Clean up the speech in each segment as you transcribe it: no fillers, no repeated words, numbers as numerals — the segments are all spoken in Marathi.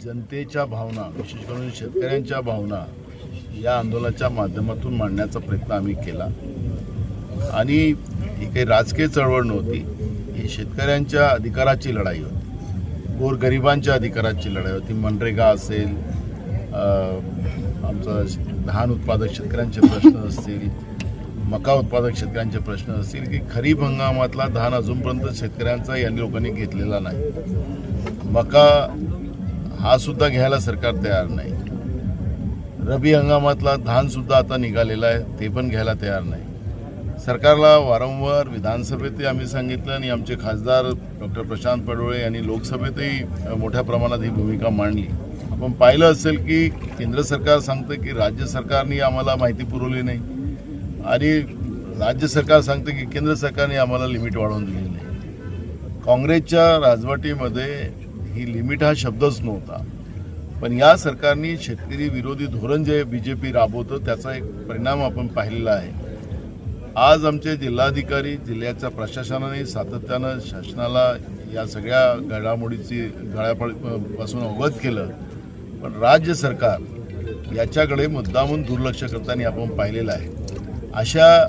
जनतेच्या भावना, विशेष करून शेतकऱ्यांच्या भावना या आंदोलनाच्या माध्यमातून मांडण्याचा प्रयत्न आम्ही केला आणि ही काही राजकीय चळवळ नव्हती, ही शेतकऱ्यांच्या अधिकाराची लढाई होती, गोरगरिबांच्या अधिकाराची लढाई होती। मनरेगा असेल, आमचं धान उत्पादक शेतकऱ्यांचे प्रश्न असतील, मका उत्पादक शेतकऱ्यांचे प्रश्न असतील की खरीप हंगामातला धान अजूनपर्यंत शेतकऱ्यांचा या लोकांनी घेतलेला नाही, मका हा सुद्धा घ्यायला सरकार तयार नाही, रबी हंगामातला धान सुद्धा आता निघालेला आहे ते पण घ्यायला तयार नाही। सरकारला वारंवार विधानसभेतही आम्ही सांगितलं आणि आमचे खासदार डॉक्टर प्रशांत पडोळे यांनी लोकसभेतही मोठ्या प्रमाणात ही भूमिका मांडली। आपण पाहिलं असेल की केंद्र सरकार सांगतं की राज्य सरकारने आम्हाला माहिती पुरवली नाही आणि राज्य सरकार सांगतं की केंद्र सरकारने आम्हाला लिमिट वाढवून दिली नाही। काँग्रेसच्या राजवटीमध्ये ही लिमिट हा शब्दच नव्हता, पण या सरकारने शेतकरी विरोधी धोरण जे बीजेपी राबवतं त्याचा एक परिणाम आपण पाहिलेला आहे। आज आमचे जिल्हाधिकारी, जिल्ह्याच्या प्रशासनाने सातत्यानं शासनाला या सगळ्या घडामोडीची गळ्यापासून अवगत केलं, पण राज्य सरकार याच्याकडे मुद्दामून दुर्लक्ष करताना आपण पाहिलेलं आहे। अशा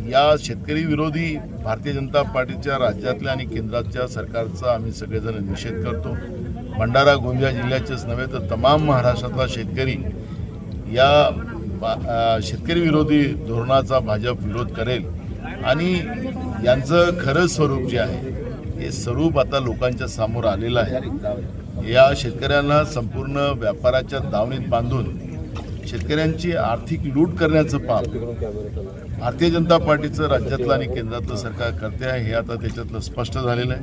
या शेतकरी विरोधी भारतीय जनता पार्टीच्या राज्यातल्या आणि केंद्राच्या सरकारचा आम्ही सगळेजण निषेध करतो। भंडारा गोंदिया जिल्ह्याचेच नव्हे तर तमाम महाराष्ट्रातला शेतकरी या शेतकरी विरोधी धोरणाचा भाजप विरोध करेल आणि यांचं खरं स्वरूप जे आहे हे स्वरूप आता लोकांच्या समोर आलेलं आहे। या शेतकऱ्यांना संपूर्ण व्यापाराच्या दावणीत बांधून शेतकऱ्यांची आर्थिक लूट करण्याचं पाप भारतीय जनता पार्टीचं राज्यातलं आणि केंद्रातलं सरकार करते आहे हे आता त्याच्यातलं स्पष्ट झालेलं आहे।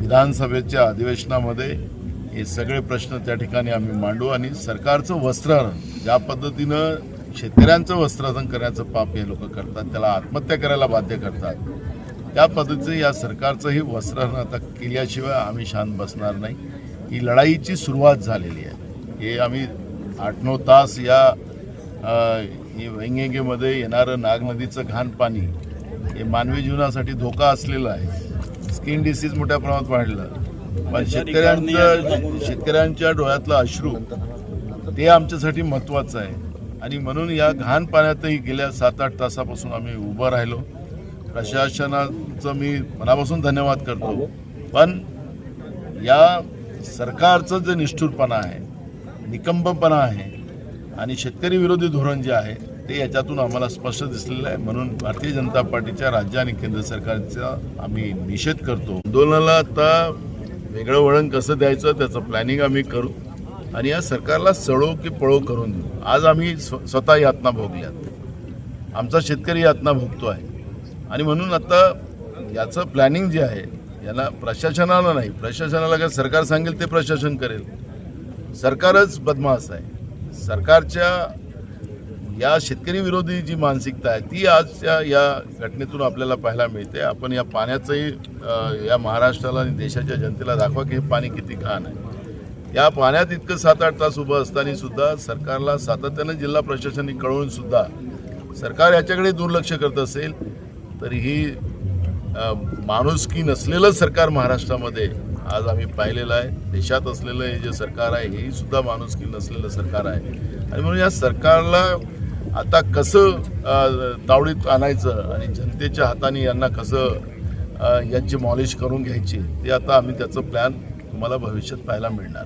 विधानसभेच्या अधिवेशनामध्ये हे सगळे प्रश्न त्या ठिकाणी आम्ही मांडू आणि सरकारचं वस्त्रहरण, ज्या पद्धतीनं शेतकऱ्यांचं वस्त्रहरण करण्याचं पाप हे लोक करतात, त्याला आत्महत्या करायला बाध्य करतात, त्या पद्धतीचं या सरकारचंही वस्त्रहरण आता केल्याशिवाय आम्ही शांत बसणार नाही। ही लढाईची सुरुवात झालेली आहे। हे आम्ही 8-9 तास या वेंगेंगेमध्ये येणारं नाग नदीचं घाण पाणी हे मानवी जीवनासाठी धोका असलेलं आहे। स्किन डिसीज मोठ्या प्रमाणात वाढलं, पण शेतकऱ्यांच्या डोळ्यातलं अश्रू ते आमच्यासाठी महत्त्वाचं आहे आणि म्हणून या घाण पाण्यातही गेल्या 7-8 तासापासून आम्ही उभं राहिलो। प्रशासनाचं मी मनापासून धन्यवाद करतो, पण या सरकारचं जे निष्ठुरपणा आहे, निकंबपणा आहे आणि शेतकरी विरोधी धोरण जे आहे ते याच्यातून आम्हाला स्पष्ट दिसलेलं आहे। म्हणून भारतीय जनता पार्टीच्या राज्य आणि केंद्र सरकारचा आम्ही निषेध करतो। आंदोलनाला आता वेगळं वळण कसं द्यायचं त्याचं प्लॅनिंग आम्ही करू आणि या सरकारला सळो की पळो करून देऊ। आज आम्ही स्वतः यातना भोगल्यात, आमचा शेतकरी यातना भोगतो आहे आणि म्हणून आता याचं प्लॅनिंग जे आहे याला प्रशासनाला नाही, प्रशासनाला काय सरकार सांगेल ते प्रशासन करेल, सरकारच बदमाश आहे। सरकारच्या या शेतकरी विरोधी जी मानसिकता आहे ती आजच्या या घटनेतून आपल्याला पाहायला मिळते। आपण या पाण्याचंही या महाराष्ट्राला आणि देशाच्या जनतेला दाखवा की हे पाणी किती घाण आहे। या पाण्यात इतकं 7-8 तास उभं असताना सुद्धा सरकारला सातत्यानं जिल्हा प्रशासनाने कळवून सुद्धा सरकार याच्याकडे दुर्लक्ष करत असेल तर ही माणुसकी नसलेलं सरकार महाराष्ट्रामध्ये आज आम्ही पाहिलेलं आहे। देशात असलेलं हे जे सरकार आहे हेही सुद्धा माणुसकी नसलेलं सरकार आहे आणि म्हणून या सरकारला आता कसं तावडीत आणायचं आणि जनतेच्या हाताने यांना कसं यांची मॉलिश करून घ्यायची ते आता आम्ही त्याचं प्लॅन तुम्हाला भविष्यात पाहायला मिळणार।